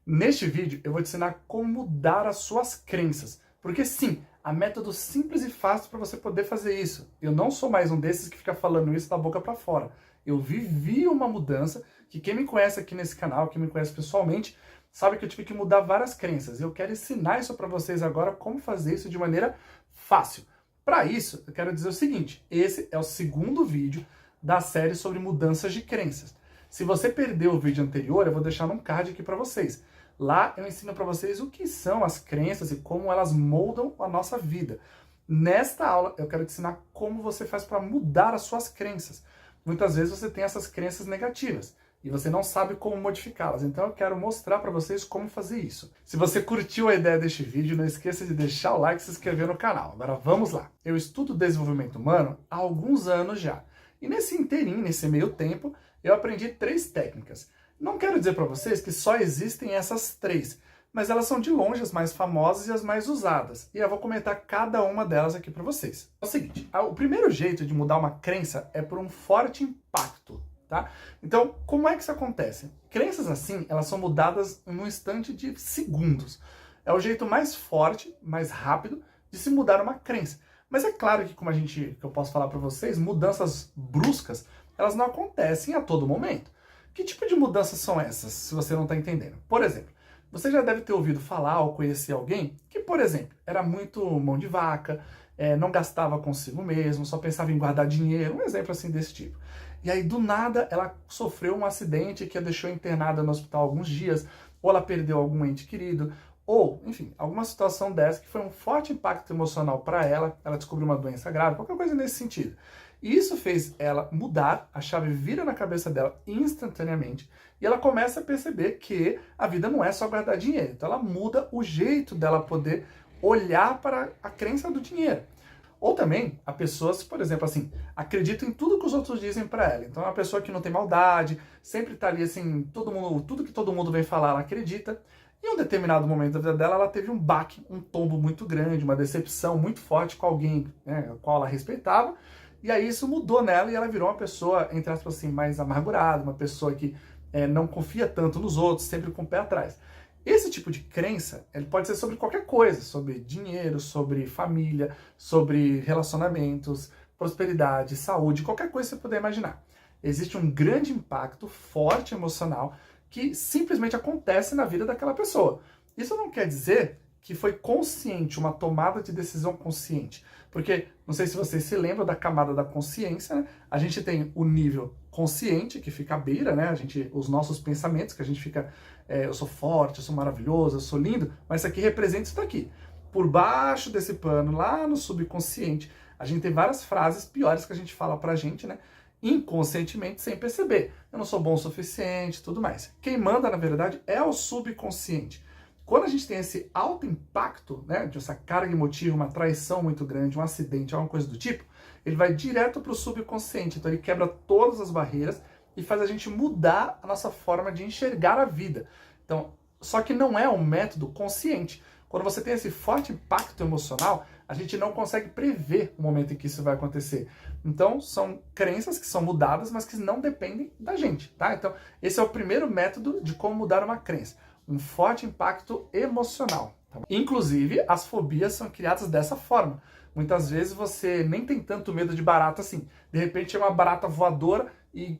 Neste vídeo eu vou te ensinar como mudar as suas crenças, porque sim, há métodos simples e fáceis para você poder fazer isso. Eu não sou mais um desses que fica falando isso da boca para fora. Eu vivi uma mudança que quem me conhece aqui nesse canal, quem me conhece pessoalmente, sabe que eu tive que mudar várias crenças. Eu quero ensinar isso para vocês agora, como fazer isso de maneira fácil. Para isso, eu quero dizer o seguinte, esse é o segundo vídeo da série sobre mudanças de crenças. Se você perdeu o vídeo anterior, eu vou deixar num card aqui para vocês. Lá eu ensino para vocês o que são as crenças e como elas moldam a nossa vida. Nesta aula eu quero te ensinar como você faz para mudar as suas crenças. Muitas vezes você tem essas crenças negativas e você não sabe como modificá-las. Então eu quero mostrar para vocês como fazer isso. Se você curtiu a ideia deste vídeo, não esqueça de deixar o like e se inscrever no canal. Agora vamos lá. Eu estudo desenvolvimento humano há alguns anos já. E nesse inteirinho, nesse meio tempo, eu aprendi 3 técnicas. Não quero dizer para vocês que só existem essas 3, mas elas são de longe as mais famosas e as mais usadas. E eu vou comentar cada uma delas aqui para vocês. É o seguinte, o primeiro jeito de mudar uma crença é por um forte impacto, tá? Então, como é que isso acontece? Crenças assim, elas são mudadas num instante de segundos. É o jeito mais forte, mais rápido de se mudar uma crença. Mas é claro que, que eu posso falar para vocês, mudanças bruscas, elas não acontecem a todo momento. Que tipo de mudanças são essas, se você não está entendendo? Por exemplo, você já deve ter ouvido falar ou conhecer alguém que, por exemplo, era muito mão de vaca, não gastava consigo mesmo, só pensava em guardar dinheiro, um exemplo assim desse tipo. E aí, do nada, ela sofreu um acidente que a deixou internada no hospital alguns dias, ou ela perdeu algum ente querido, ou, enfim, alguma situação dessa que foi um forte impacto emocional para ela, ela descobriu uma doença grave, qualquer coisa nesse sentido. E isso fez ela mudar, a chave vira na cabeça dela instantaneamente, e ela começa a perceber que a vida não é só guardar dinheiro. Então ela muda o jeito dela poder olhar para a crença do dinheiro. Ou também, há pessoas, por exemplo, assim, acreditam em tudo que os outros dizem para ela. Então é uma pessoa que não tem maldade, sempre tá ali assim, tudo que todo mundo vem falar, ela acredita. Em um determinado momento da vida dela, ela teve um baque, um tombo muito grande, uma decepção muito forte com alguém, né, a qual ela respeitava. E aí isso mudou nela e ela virou uma pessoa, entre aspas assim, mais amargurada, uma pessoa que não confia tanto nos outros, sempre com o pé atrás. Esse tipo de crença, ele pode ser sobre qualquer coisa, sobre dinheiro, sobre família, sobre relacionamentos, prosperidade, saúde, qualquer coisa que você puder imaginar. Existe um grande impacto forte emocional que simplesmente acontece na vida daquela pessoa. Isso não quer dizer que foi consciente, uma tomada de decisão consciente. Porque, não sei se vocês se lembram da camada da consciência, né? A gente tem o nível consciente, que fica à beira, né? Os nossos pensamentos, que a gente fica, eu sou forte, eu sou maravilhoso, eu sou lindo, mas isso aqui representa isso daqui. Por baixo desse pano, lá no subconsciente, a gente tem várias frases piores que a gente fala pra gente, né? Inconscientemente, sem perceber. Eu não sou bom o suficiente, tudo mais. Quem manda, na verdade, é o subconsciente. Quando a gente tem esse alto impacto, né, de essa carga emotiva, uma traição muito grande, um acidente, alguma coisa do tipo, ele vai direto para o subconsciente. Então ele quebra todas as barreiras e faz a gente mudar a nossa forma de enxergar a vida. Então, só que não é um método consciente. Quando você tem esse forte impacto emocional, a gente não consegue prever o momento em que isso vai acontecer. Então, são crenças que são mudadas, mas que não dependem da gente, tá? Então, esse é o primeiro método de como mudar uma crença. Um forte impacto emocional. Tá? Inclusive, as fobias são criadas dessa forma. Muitas vezes você nem tem tanto medo de barata assim. De repente é uma barata voadora e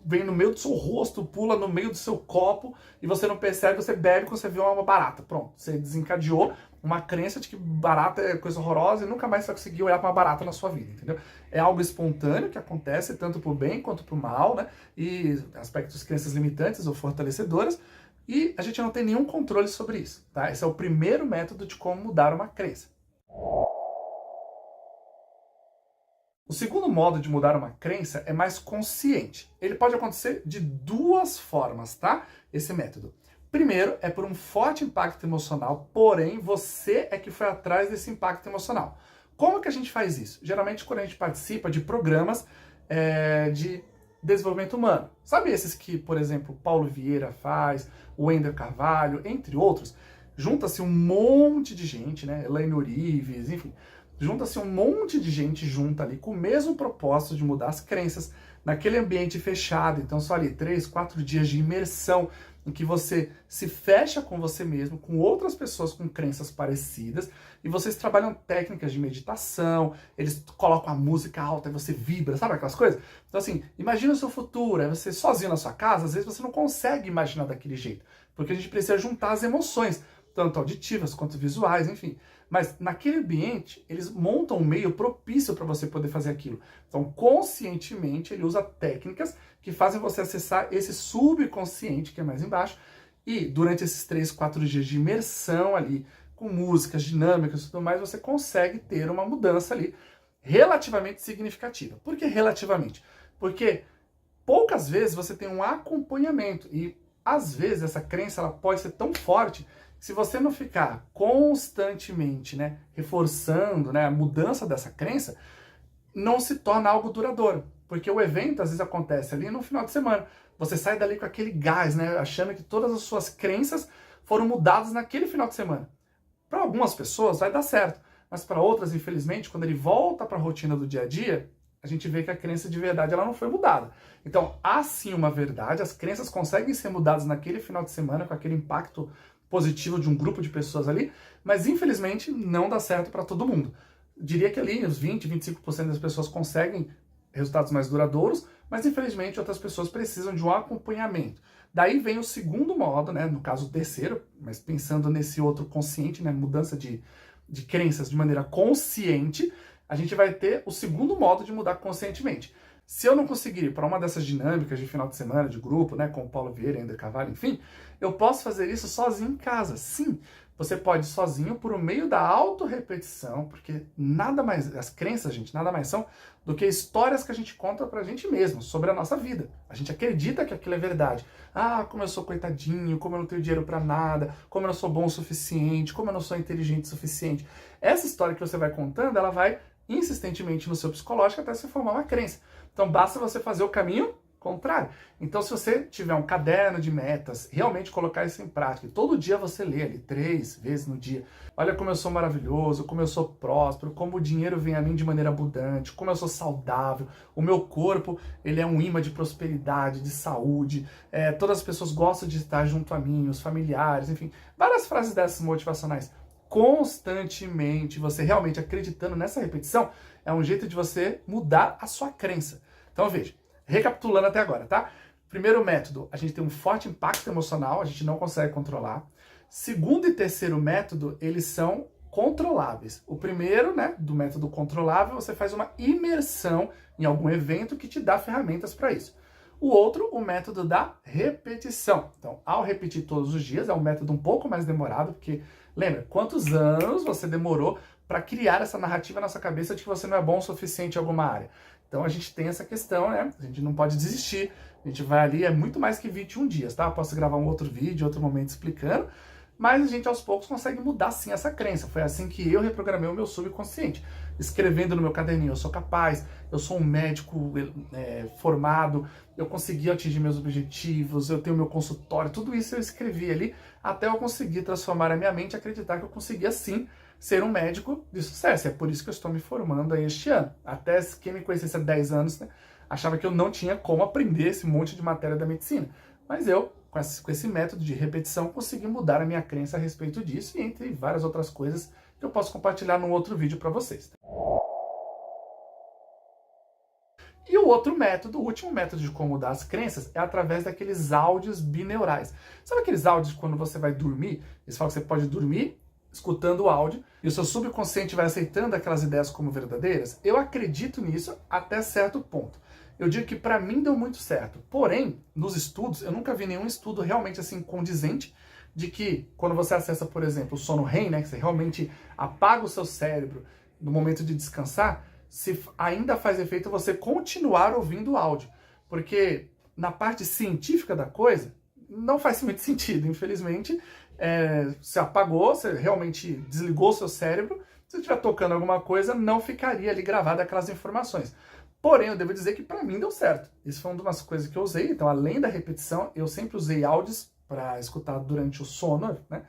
vem no meio do seu rosto, pula no meio do seu copo e você não percebe, você bebe quando você vê uma barata. Pronto, você desencadeou uma crença de que barata é coisa horrorosa e nunca mais você vai conseguir olhar para uma barata na sua vida, entendeu? É algo espontâneo que acontece tanto para o bem quanto para o mal, né? E aspectos crenças limitantes ou fortalecedoras. E a gente não tem nenhum controle sobre isso, tá? Esse é o primeiro método de como mudar uma crença. O segundo modo de mudar uma crença é mais consciente. Ele pode acontecer de 2 formas, tá? Esse método. Primeiro é por um forte impacto emocional, porém você é que foi atrás desse impacto emocional. Como que a gente faz isso? Geralmente quando a gente participa de programas de desenvolvimento humano. Sabe esses que, por exemplo, Paulo Vieira faz, o Wender Carvalho, entre outros? Junta-se um monte de gente, né? Elaine Orives, enfim. Junta-se um monte de gente junta ali com o mesmo propósito de mudar as crenças naquele ambiente fechado. Então, só ali 3, 4 dias de imersão. em que você se fecha com você mesmo, com outras pessoas com crenças parecidas, e vocês trabalham técnicas de meditação, eles colocam a música alta e você vibra, sabe aquelas coisas? Então assim, imagina o seu futuro, é você sozinho na sua casa, às vezes você não consegue imaginar daquele jeito, porque a gente precisa juntar as emoções, tanto auditivas quanto visuais, enfim. Mas naquele ambiente, eles montam um meio propício para você poder fazer aquilo. Então, conscientemente, ele usa técnicas que fazem você acessar esse subconsciente, que é mais embaixo, e durante esses 3, 4 dias de imersão ali, com músicas, dinâmicas e tudo mais, você consegue ter uma mudança ali relativamente significativa. Por que relativamente? Porque poucas vezes você tem um acompanhamento e às vezes essa crença ela pode ser tão forte que se você não ficar constantemente, né, reforçando, né, a mudança dessa crença, não se torna algo duradouro. Porque o evento às vezes acontece ali no final de semana. Você sai dali com aquele gás, né, achando que todas as suas crenças foram mudadas naquele final de semana. Para algumas pessoas vai dar certo, mas para outras, infelizmente, quando ele volta para a rotina do dia a dia, a gente vê que a crença de verdade ela não foi mudada. Então, há sim uma verdade, as crenças conseguem ser mudadas naquele final de semana, com aquele impacto positivo de um grupo de pessoas ali, mas infelizmente não dá certo para todo mundo. Diria que ali os 20, 25% das pessoas conseguem resultados mais duradouros, mas infelizmente outras pessoas precisam de um acompanhamento. Daí vem o segundo modo, né, no caso o terceiro, mas pensando nesse outro consciente, né, mudança de crenças de maneira consciente, a gente vai ter o segundo modo de mudar conscientemente. Se eu não conseguir ir para uma dessas dinâmicas de final de semana, de grupo, né, com o Paulo Vieira, Ender Carvalho, enfim, eu posso fazer isso sozinho em casa. Sim, você pode sozinho por meio da autorrepetição, porque nada mais, as crenças, gente, nada mais são do que histórias que a gente conta pra gente mesmo, sobre a nossa vida. A gente acredita que aquilo é verdade. Ah, como eu sou coitadinho, como eu não tenho dinheiro pra nada, como eu não sou bom o suficiente, como eu não sou inteligente o suficiente. Essa história que você vai contando, ela vai insistentemente no seu psicológico até se formar uma crença. Então basta você fazer o caminho contrário. Então se você tiver um caderno de metas, realmente colocar isso em prática, e todo dia você lê ali 3 vezes no dia, olha como eu sou maravilhoso, como eu sou próspero, como o dinheiro vem a mim de maneira abundante, como eu sou saudável, o meu corpo ele é um imã de prosperidade, de saúde, todas as pessoas gostam de estar junto a mim, os familiares, enfim, várias frases dessas motivacionais. Constantemente, você realmente acreditando nessa repetição, é um jeito de você mudar a sua crença. Então veja, recapitulando até agora, tá? Primeiro método, a gente tem um forte impacto emocional, a gente não consegue controlar. Segundo e terceiro método, eles são controláveis. O primeiro, né, do método controlável, você faz uma imersão em algum evento que te dá ferramentas para isso. O outro, o método da repetição. Então, ao repetir todos os dias, é um método um pouco mais demorado, porque lembra, quantos anos você demorou para criar essa narrativa na sua cabeça de que você não é bom o suficiente em alguma área? Então a gente tem essa questão, né? A gente não pode desistir. A gente vai ali, é muito mais que 21 dias, tá? Eu posso gravar um outro vídeo, outro momento explicando, mas a gente aos poucos consegue mudar sim essa crença. Foi assim que eu reprogramei o meu subconsciente. Escrevendo no meu caderninho, eu sou capaz, eu sou um médico formado, eu consegui atingir meus objetivos, eu tenho meu consultório, tudo isso eu escrevi ali, até eu conseguir transformar a minha mente e acreditar que eu conseguia sim ser um médico de sucesso. É por isso que eu estou me formando aí este ano. Até quem me conhecesse há 10 anos, né, achava que eu não tinha como aprender esse monte de matéria da medicina. Mas eu, com esse método de repetição, consegui mudar a minha crença a respeito disso e entre várias outras coisas que eu posso compartilhar num outro vídeo para vocês. E o outro método, o último método de como mudar as crenças é através daqueles áudios bineurais. Sabe aqueles áudios quando você vai dormir? Eles falam que você pode dormir escutando o áudio e o seu subconsciente vai aceitando aquelas ideias como verdadeiras? Eu acredito nisso até certo ponto. Eu digo que para mim deu muito certo. Porém, nos estudos, eu nunca vi nenhum estudo realmente assim condizente de que quando você acessa, por exemplo, o sono REM, né, que você realmente apaga o seu cérebro no momento de descansar, se ainda faz efeito você continuar ouvindo o áudio. Porque na parte científica da coisa, não faz muito sentido, infelizmente. Você apagou, você realmente desligou o seu cérebro, se estiver tocando alguma coisa, não ficaria ali gravada aquelas informações. Porém, eu devo dizer que para mim deu certo. Isso foi uma das coisas que eu usei. Então, além da repetição, eu sempre usei áudios para escutar durante o sono, né?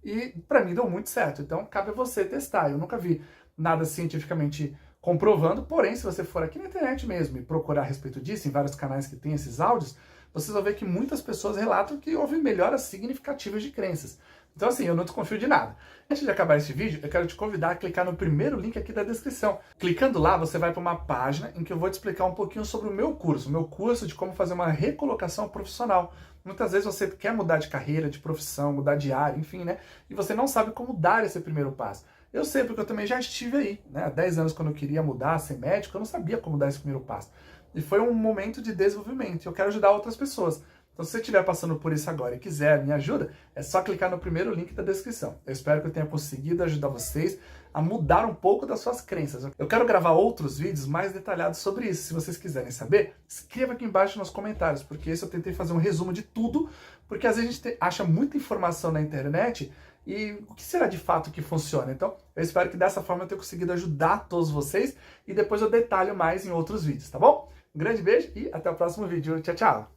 E para mim deu muito certo. Então, cabe a você testar. Eu nunca vi nada cientificamente comprovando, porém, se você for aqui na internet mesmo e procurar a respeito disso, em vários canais que tem esses áudios, vocês vão ver que muitas pessoas relatam que houve melhoras significativas de crenças. Então assim, eu não desconfio de nada. Antes de acabar esse vídeo, eu quero te convidar a clicar no primeiro link aqui da descrição. Clicando lá, você vai para uma página em que eu vou te explicar um pouquinho sobre o meu curso de como fazer uma recolocação profissional. Muitas vezes você quer mudar de carreira, de profissão, mudar de área, enfim, né? E você não sabe como dar esse primeiro passo. Eu sei, porque eu também já estive aí, né? Há 10 anos, quando eu queria mudar, ser médico, eu não sabia como dar esse primeiro passo. E foi um momento de desenvolvimento. Eu quero ajudar outras pessoas. Então, se você estiver passando por isso agora e quiser me ajuda, é só clicar no primeiro link da descrição. Eu espero que eu tenha conseguido ajudar vocês a mudar um pouco das suas crenças. Eu quero gravar outros vídeos mais detalhados sobre isso. Se vocês quiserem saber, escreva aqui embaixo nos comentários, porque esse eu tentei fazer um resumo de tudo, porque às vezes a gente acha muita informação na internet e o que será de fato que funciona? Então, eu espero que dessa forma eu tenha conseguido ajudar todos vocês e depois eu detalho mais em outros vídeos, tá bom? Um grande beijo e até o próximo vídeo. Tchau, tchau!